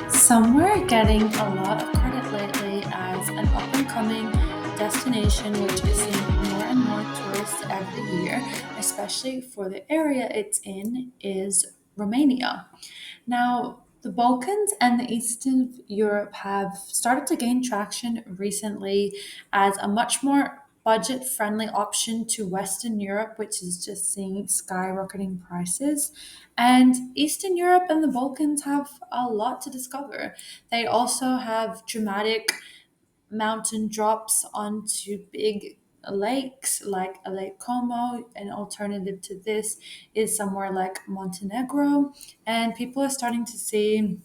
Somewhere getting a lot of credit lately as an up and coming destination, which is seeing more and more tourists every year, especially for the area it's in, is Romania. Now, the Balkans and the Eastern Europe have started to gain traction recently as a much more budget friendly option to Western Europe, which is just seeing skyrocketing prices. And Eastern Europe and the Balkans have a lot to discover. They also have dramatic mountain drops onto big lakes like a Lake Como. An alternative to this is somewhere like Montenegro. And people are starting to see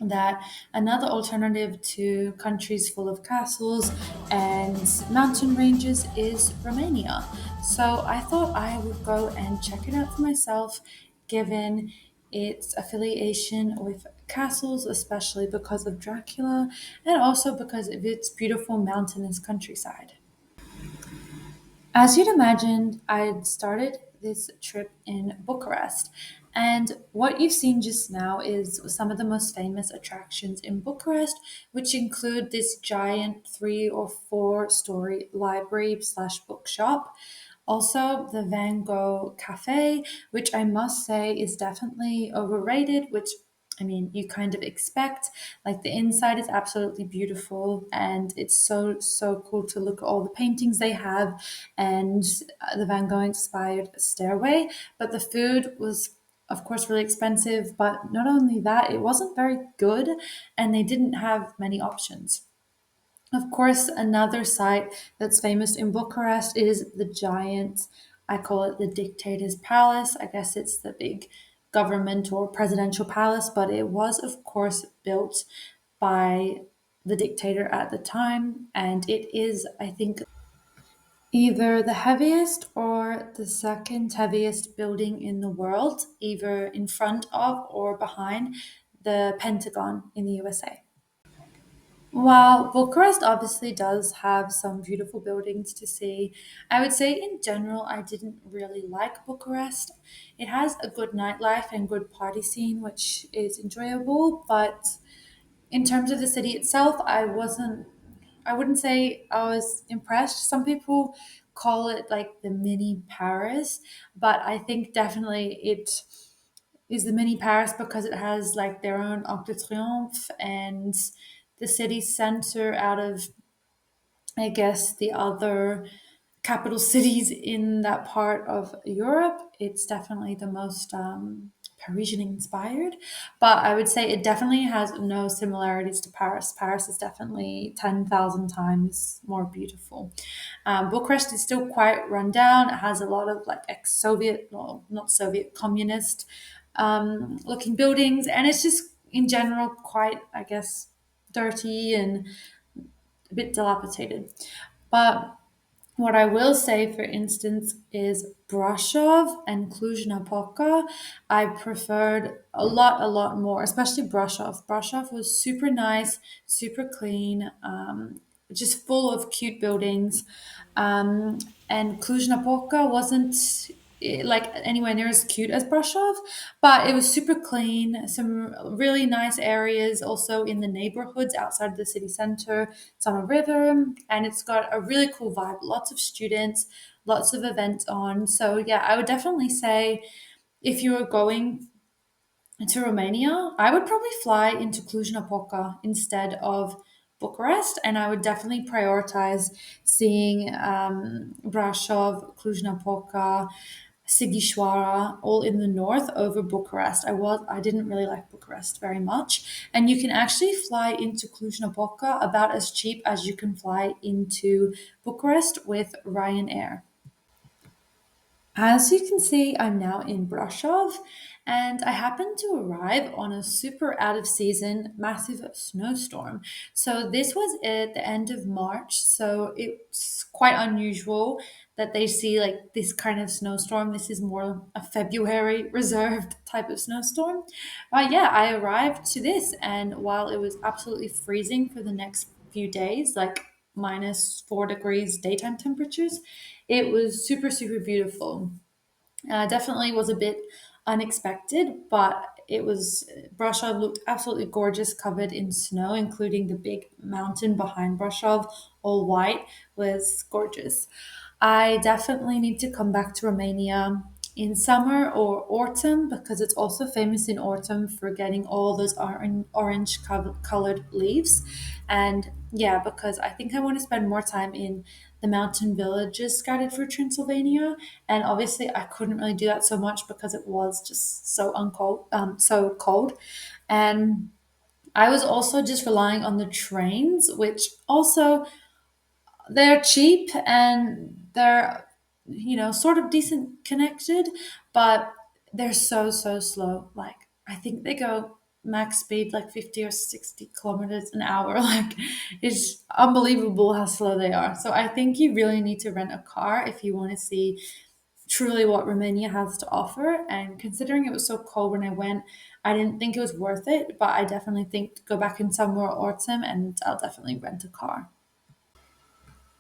that another alternative to countries full of castles and mountain ranges is Romania. So I thought I would go and check it out for myself, given its affiliation with castles, especially because of Dracula, and also because of its beautiful mountainous countryside. As you'd imagined, I'd started this trip in Bucharest. And what you've seen just now is some of the most famous attractions in Bucharest, which include this giant 3 or 4 story library slash bookshop. Also, the Van Gogh Cafe, which I must say is definitely overrated, which I mean, you kind of expect. Like the inside is absolutely beautiful, and it's so cool to look at all the paintings they have and the Van Gogh inspired stairway. But the food was, of course, really expensive. But not only that, it wasn't very good, and they didn't have many options. Of course, another site that's famous in Bucharest is the giant, I call it the dictator's palace. I guess it's the big government or presidential palace, but it was, of course, built by the dictator at the time. And it is, I think, either the heaviest or the second heaviest building in the world, either in front of or behind the Pentagon in the USA. While Bucharest obviously does have some beautiful buildings to see, I would say in general I didn't really like Bucharest. It has a good nightlife and good party scene, which is enjoyable, but in terms of the city itself, I wouldn't say I was impressed. Some people call it like the mini Paris, but I think definitely it is the mini Paris because it has like their own Arc de Triomphe and the city center out of, I guess, the other capital cities in that part of Europe. It's definitely the most Parisian inspired, but I would say it definitely has no similarities to Paris. Paris is definitely 10,000 times more beautiful. Bucharest is still quite run down. It has a lot of like ex Soviet, well, not Soviet, communist looking buildings, and it's just in general quite, I guess, dirty and a bit dilapidated. But what I will say, for instance, is Brasov and Cluj-Napoca. I preferred a lot more, especially Brasov. Brasov was super nice, super clean, just full of cute buildings. Um, and Cluj-Napoca wasn't like anywhere near as cute as Brasov, but it was super clean. Some really nice areas also in the neighborhoods outside of the city center. It's on a river and it's got a really cool vibe. Lots of students, lots of events on. So yeah, I would definitely say if you were going to Romania, I would probably fly into Cluj-Napoca instead of Bucharest, and I would definitely prioritize seeing Brasov, Cluj-Napoca, Sighișoara, all in the north over Bucharest. I didn't really like Bucharest very much, and you can actually fly into Cluj-Napoca about as cheap as you can fly into Bucharest with Ryanair. As you can see, I'm now in Brasov and I happened to arrive on a super out of season massive snowstorm. So, this was at the end of March, so it's quite unusual that they see like this kind of snowstorm. This is more a February reserved type of snowstorm. But yeah, I arrived to this, and while it was absolutely freezing for the next few days, like -4 degrees daytime temperatures. It was super, super beautiful. Definitely was a bit unexpected, but it was Brasov looked absolutely gorgeous, covered in snow, including the big mountain behind Brasov, all white, was gorgeous. I definitely need to come back to Romania in summer or autumn because it's also famous in autumn for getting all those orange colored leaves. And yeah, because I think I want to spend more time in the mountain villages scattered through Transylvania. And obviously, I couldn't really do that so much because it was just so cold. And I was also just relying on the trains, which also they're cheap and they're sort of decent connected, but they're so slow. Like I think they go max speed like 50 or 60 kilometers an hour. Like it's unbelievable how slow they are. So I think you really need to rent a car if you want to see truly what Romania has to offer. And considering it was so cold when I went, I didn't think it was worth it, but I definitely think to go back in summer or autumn and I'll definitely rent a car.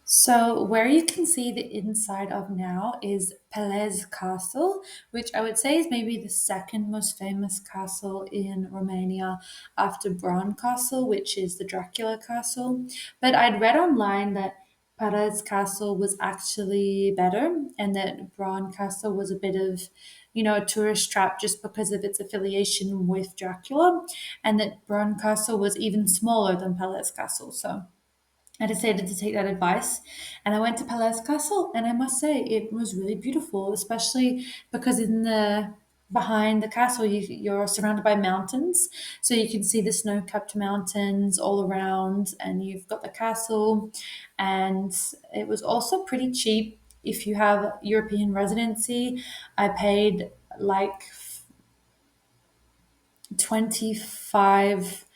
So, where you can see the inside of now is Pelez Castle, which I would say is maybe the second most famous castle in Romania after Bran Castle, which is the Dracula castle. But I'd read online that Pelez Castle was actually better and that Bran Castle was a bit of a tourist trap just because of its affiliation with Dracula, and that Bran Castle was even smaller than Pelez Castle. So I decided to take that advice and I went to Palais Castle, and I must say it was really beautiful, especially because in the behind the castle you're surrounded by mountains, so you can see the snow-capped mountains all around and you've got the castle. And it was also pretty cheap if you have European residency. I paid like 25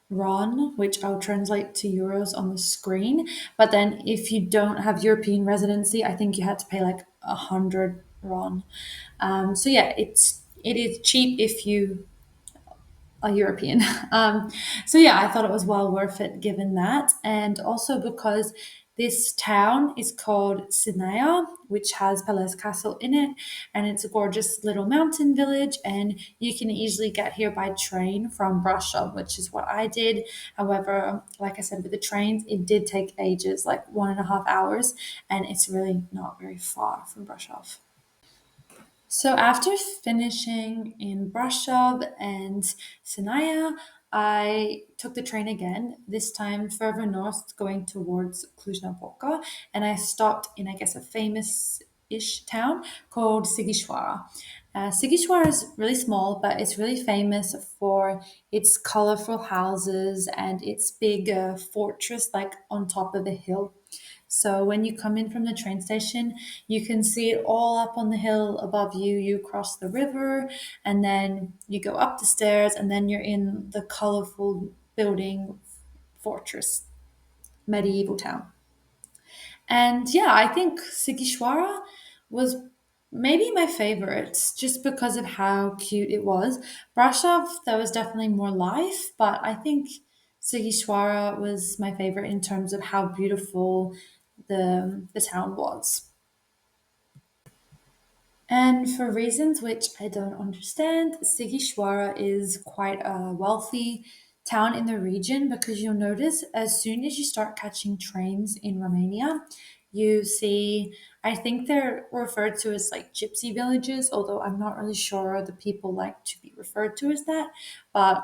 RON, which I'll translate to euros on the screen. But then if you don't have European residency, I think you had to pay like 100 RON. So yeah, it is cheap if you a European. So yeah, I thought it was well worth it given that, and also because this town is called Sinaia, which has Palace Castle in it, and it's a gorgeous little mountain village, and you can easily get here by train from Brasov, which is what I did. However, like I said, with the trains, it did take ages, like 1.5 hours, and it's really not very far from Brasov. So after finishing in Brasov and Sinaia, I took the train again, this time further north, going towards Cluj-Napoca, and I stopped in, I guess, a famous-ish town called Sighișoara. Sighișoara is really small, but it's really famous for its colorful houses and its big fortress, like on top of a hill. So when you come in from the train station, you can see it all up on the hill above you. You cross the river and then you go up the stairs and then you're in the colorful building fortress medieval town. And yeah, I think Sigishwara was maybe my favorite just because of how cute it was. Brashov, there was definitely more life, but I think Sigishwara was my favorite in terms of how beautiful the town was. And for reasons which I don't understand, Sigishwara is quite a wealthy town in the region because you'll notice as soon as you start catching trains in Romania, you see, I think they're referred to as like gypsy villages, although I'm not really sure the people like to be referred to as that. But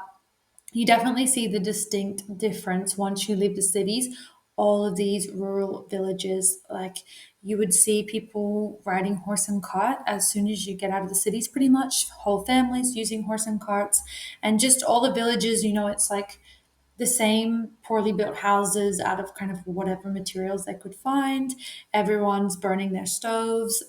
you definitely see the distinct difference once you leave the cities. All of these rural villages, like you would see people riding horse and cart as soon as you get out of the cities, pretty much whole families using horse and carts, and just all the villages, it's like the same poorly built houses out of kind of whatever materials they could find. Everyone's burning their stoves.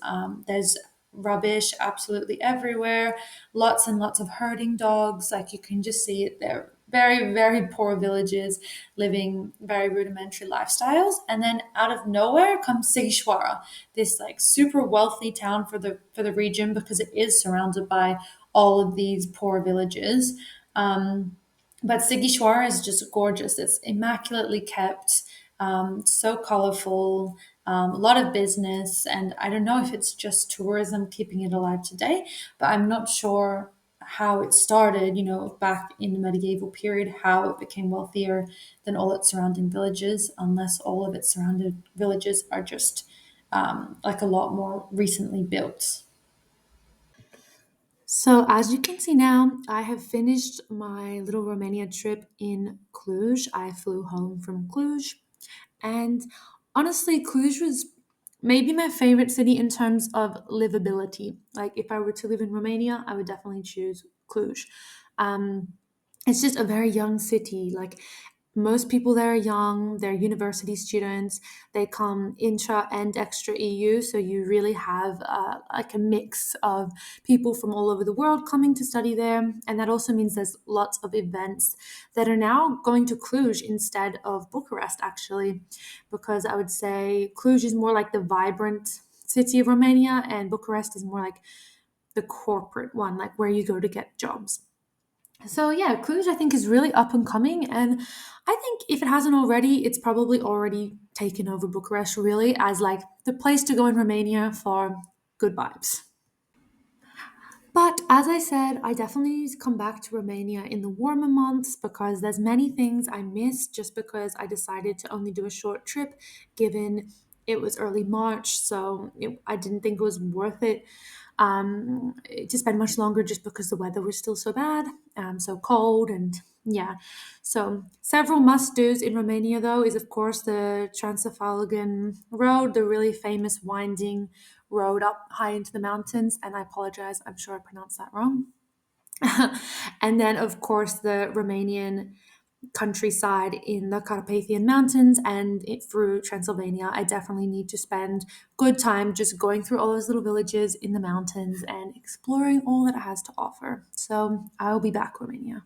There's rubbish absolutely everywhere. Lots and lots of herding dogs. Like you can just see it. They're very, very poor villages living very rudimentary lifestyles. And then out of nowhere comes Sigishwara, this like super wealthy town for the region because it is surrounded by all of these poor villages. But Sigishwara is just gorgeous. It's immaculately kept. So colorful, a lot of business, and I don't know if it's just tourism keeping it alive today, but I'm not sure how it started, back in the medieval period, how it became wealthier than all its surrounding villages, unless all of its surrounding villages are just like a lot more recently built. So, as you can see now, I have finished my little Romania trip in Cluj. I flew home from Cluj, and honestly, Cluj was maybe my favorite city in terms of livability. Like, if I were to live in Romania, I would definitely choose Cluj. Um, it's just a very young city. Like, most people there are young, they're university students, they come intra and extra EU. So you really have like a mix of people from all over the world coming to study there. And that also means there's lots of events that are now going to Cluj instead of Bucharest, actually, because I would say Cluj is more like the vibrant city of Romania, and Bucharest is more like the corporate one, like where you go to get jobs. So yeah, Cluj I think is really up and coming, and I think if it hasn't already, it's probably already taken over Bucharest really as like the place to go in Romania for good vibes. But as I said, I definitely need to come back to Romania in the warmer months because there's many things I missed just because I decided to only do a short trip given it was early March, so I didn't think it was worth it to spend much longer just because the weather was still so bad, so cold, and yeah. So several must-dos in Romania, though, is of course the Transylvanian road, the really famous winding road up high into the mountains. And I apologize, I'm sure I pronounced that wrong. And then, of course, the Romanian countryside in the Carpathian Mountains and through Transylvania. I definitely need to spend good time just going through all those little villages in the mountains and exploring all that it has to offer. So I'll be back, Romania.